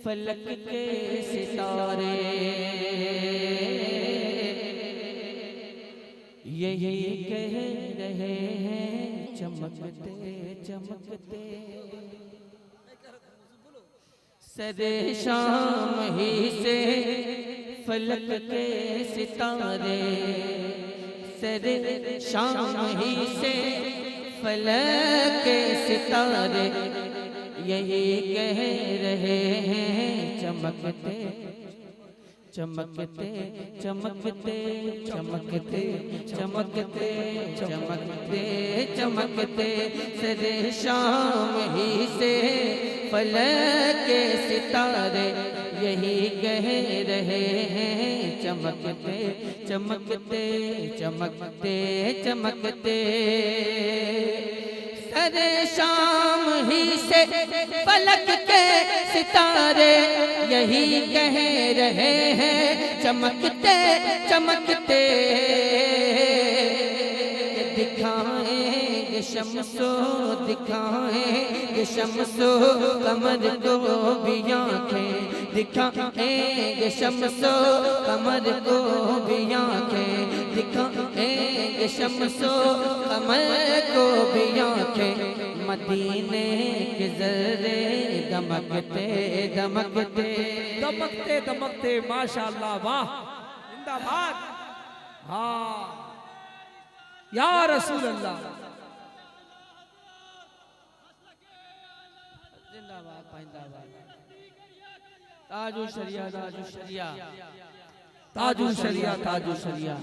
फलक के सितारे यही कह रहे हैं चमकते चमकते। सरे शाम ही से फलक के सितारे, सरे शाम ही से फलक के सितारे यही कह रहे हैं चमकते चमकते चमकते चमकते चमकते चमकते चमकते। सरे शाम ही से फलक के सितारे यही कह रहे हैं चमकते चमकते चमकते चमकते। सरे शाम ही से फलक के सितारे यही कह रहे हैं चमकते चमकते। दिखाएंगे शम्सो दिखाएंगे शम्सो कमर को भी आँखें, दिखाएंगे शम्सो कमर को भी आँखें, दिखाएंगे शम्सो कमर को भी आँखें। मदीने के ज़र्रे दमकते दमकते दमकते दमकते। माशाअल्लाह, वाह, जिंदाबाद। हाँ या रसूल अल्लाह, जिंदाबाद जिंदाबाद। ताजु शरिया ताजु शरिया ताजु शरिया ताजु शरिया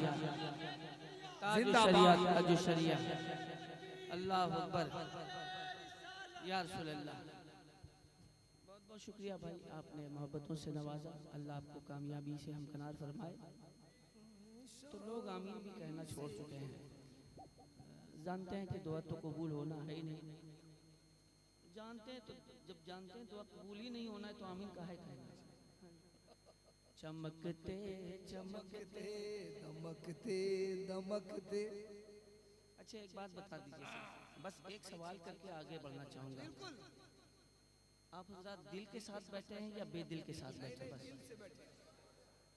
ताजु शरिया ताजु शरिया। अल्लाह अकबर या रसूल अल्लाह। बहुत बहुत शुक्रिया भाई, आपने मोहब्बतों से नवाजा। अल्लाह आपको कामयाबी से हमकनार फरमाए। तो लोग आमीन भी कहना छोड़ चुके हैं, जानते हैं कि दुआ तो कबूल होना है ही नहीं। जानते हैं तो जब जानते हैं दुआ कबूल ही नहीं होना है तो आमीन काहे कहना। चमकते चमकते दमकते दमकते। अच्छा एक बात बता दीजिए, बस एक सवाल करके आगे बढ़ना चाहूंगा। आप हज़रात दिल के साथ बैठे हैं या बेदिल के साथ बैठे? बस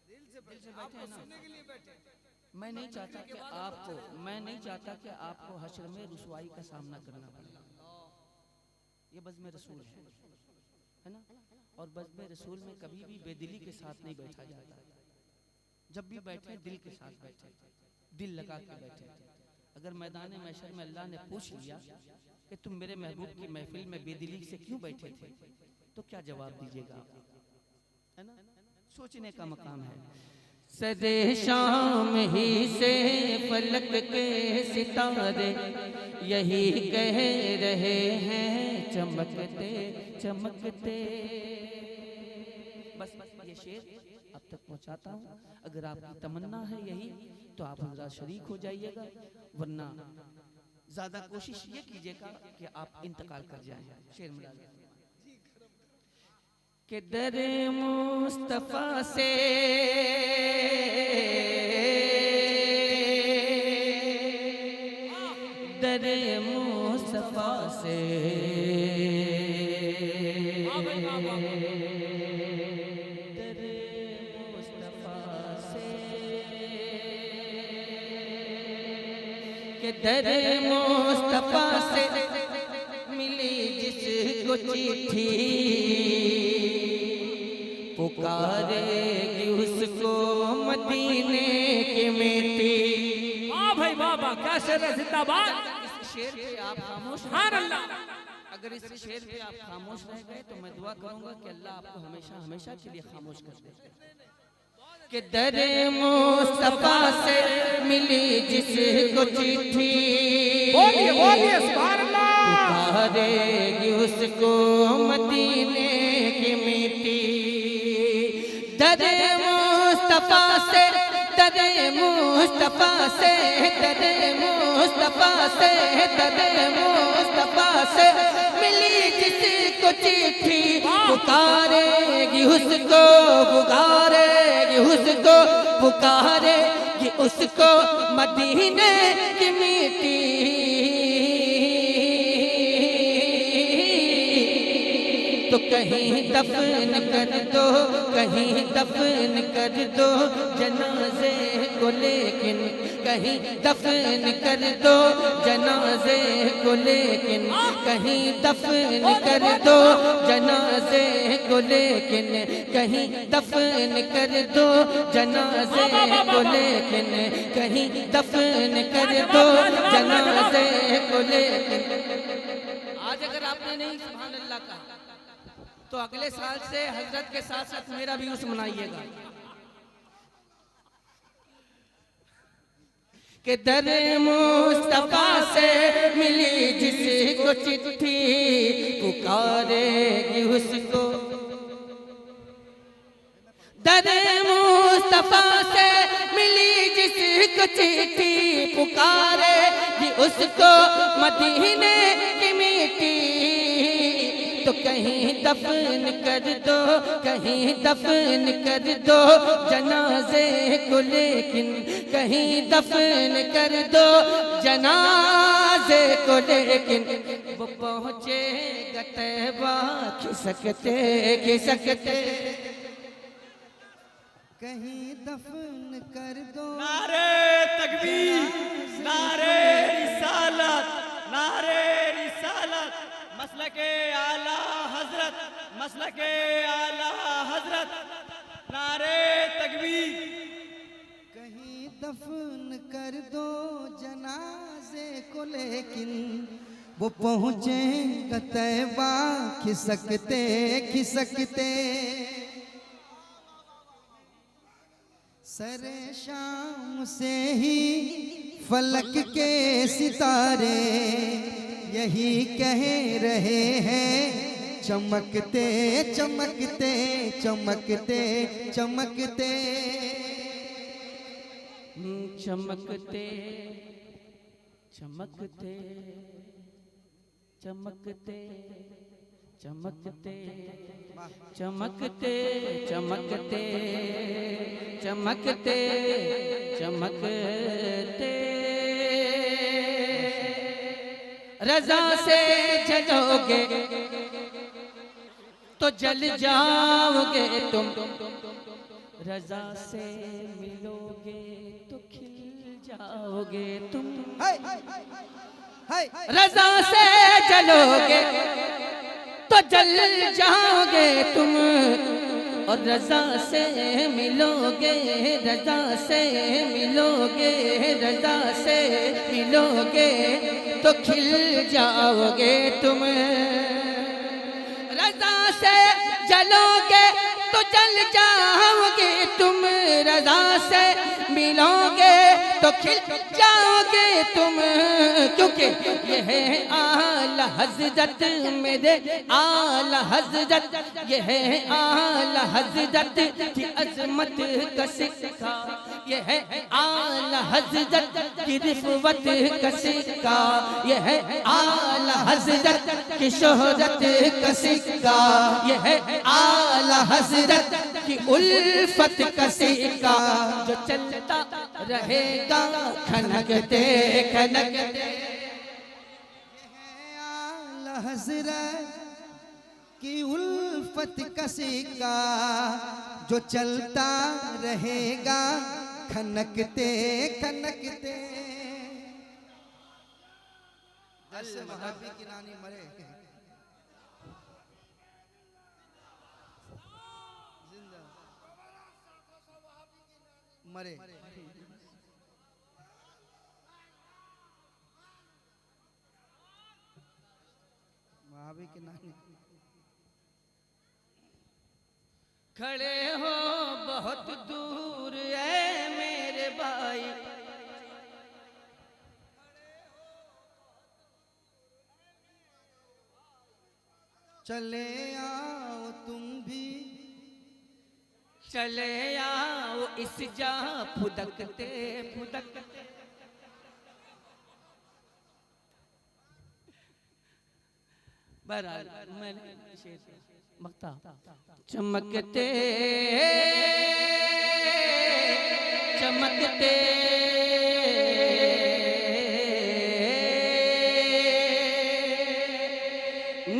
दिल से बैठे हैं ना। मैं नहीं चाहता कि आपको हश्र में रुसवाई का सामना करना पड़े। ये बज़्म रसूल है ना। और बज़्म रसूल में कभी भी बेदिली के साथ नहीं बैठा जाता। जब भी बैठे दिल के साथ बैठे, दिल लगा के बैठे। अगर मैदान महशर में अल्लाह ने पूछ लिया कि तुम मेरे महबूब की महफिल में बेदिली से क्यों बैठे थे, तो क्या जवाब दीजिएगा? है ना, सोचने का मकाम है। सरे शाम ही से फलक के सितारे यही कह रहे हैं चमकते चमकते। बस ये शेर अब तक पहुंचाता हूँ। अगर आपकी तमन्ना है यही तो आप हमारा शरीक हो जाइएगा, वरना ज्यादा कोशिश ये कीजिएगा कि आप इंतकाल कर जाएं। शेर मिला के दरे मुस्तफा से दरे मुस्तफा से दरे मुस्तफा से मिली जिसको चिट्ठी पुकारेगी उसको मदीने की मिट्टी। वाह भाई वाह वाह, क्या शेर है, जिंदाबाद। इस शेर पे आप खामोश, सुभान अल्लाह। अगर इस शेर पे आप खामोश रह गए तो मैं दुआ करूंगा कि अल्लाह आपको हमेशा हमेशा के लिए खामोश कर दे। कि दरे मुस्तफा से मिली जिसको चिट्ठी बोलिए बोलिए सुभान अल्लाह, पुकारेगी उसको मदीने की मिट्टी। दरे मुस्तफा से दरे मुस्तफा से दरे मुस्तफा से दरे मुस्तफा से मिली जिसको चिट्ठी पुकारेगी उसको पुकारेगी उसको पुकारेगी उसको मदीने की मिट्टी। तो कहीं दफन कर दो, कहीं दफन कर दो जनाजे को, लेकिन कहीं दफन कर दो जनाजे को, लेकिन कहीं दफन कर दो जनाजे को, लेकिन कहीं दफन कर दो जनाजे को, लेकिन कहीं दफन कर दो जनाजे को, लेकिन आज अगर आपने नहीं सुभान अल्लाह कहा तो अगले साल से हजरत के साथ साथ मेरा भी उर्स मनाइएगा कि दर मुस्तफा से मिली जिसको चिट्ठी, पुकारेगी उसको। दर मुस्तफा से मिली जिसको चिट्ठी, पुकारेगी उसको मदीने की मिट्टी। तो कहीं दफन कर दो, कहीं दफन कर दो जनाजे को, लेकिन कहीं दफन कर दो जनाजे को, लेकिन वो पहुँचेगा तैबा खिसकते खिसकते। कहीं दफन कर दो। नारे तकबीर, नारे रिसालत, नारे रिसालत, मसलके आला हजरत, मसलके आला हजरत, नारे तकबीर। कहीं दफन कर दो जनाजे को, लेकिन वो पहुँचेगा तैबा खिसकते खिसकते। सरे शाम से ही फलक के सितारे यही कह रहे हैं, चमकते चमकते चमकते चमकते चमकते चमकते चमकते चमकते चमकते चमकते चमकते चमकते। रज़ा से जलोगे तो जल जाओगे तुम, रज़ा से मिलोगे तो खिल जाओगे तुम। रज़ा से जलोगे तो जल जाओगे तुम, और रज़ा से मिलोगे, रज़ा से मिलोगे, रज़ा से मिलोगे तो खिल जाओगे तुम। रज़ा से जलोगे तो जल जाओगे तुम, रज़ा से मिलोगे तो खिल जाओगे तुम। क्योंकि ये है आला हज़रत मेरे आला हज़रत, ये है आला हज़रत की अज़मत का सिक्का, ये है आला हज़रत की रिफ़वत का सिक्का, ये है आला हज़रत की शोहरत का सिक्का, ये है आला हज़रत की उल्फत का सिक्का, जो चलता रहेगा खनकते खनकते। आला हज़रत की उल्फत का सिक्का, जो चलता रहेगा खनकते खनकते। जैसे वहाबी की नानी मरे, जिंदा मरे। वहाबी की नानी खड़े हो बहुत दूर है मेरे भाई, चले आओ तुम भी, चले आओ इस जा फुदकते फुदकते। बहरहाल मैंने मक्ता चमकते चमकते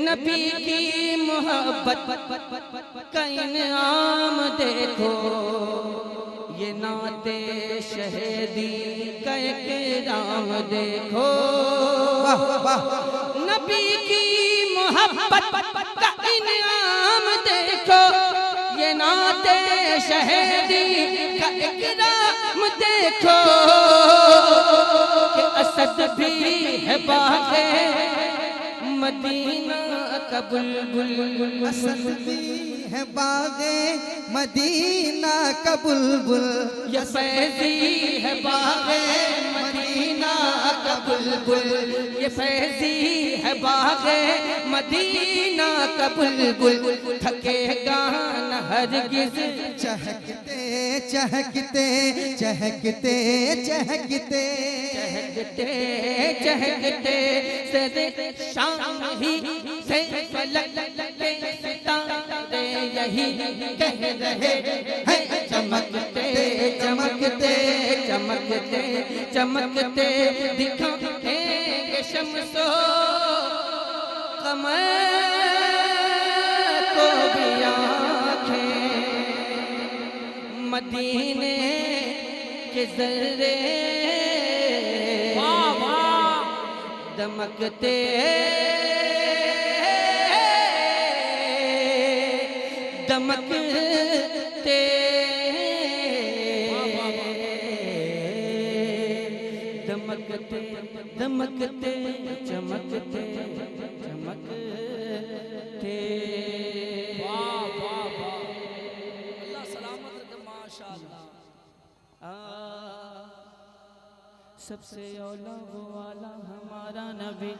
नबी की मोहब्बत का इनाम देखो, ये नाते शहीदी का इकराम देखो। नबी की मोहब्बत का इनाम देखो, ये नाते शहीदी का इकराम देखो। कि असद भी है बाग़े मदीना का बुलबुल, असद भी है बाग़े मदीना का बुलबुल। ये फैज़ी है बाग़े मदीना का बुलबुल, ये फैज़ी है बाग़े मदीना का बुलबुल। थकेगा न हरगिज़ चहकते चहकते चहकते चहकते चहकते चहकते सरे शाम ही से फलक के सितारे यही कह रहे हैं। चमकते चमकते चमकते चमकते दिखाएंगे शम्सो कमर को भी आँखें, मदीने के ज़र्रे दमकते दमकते दमकते दमकते चमकते चमकते। वाह वाह वाह, अल्लाह सलामत रखे, माशाअल्लाह। सबसे औला वो वाला हमारा नबी।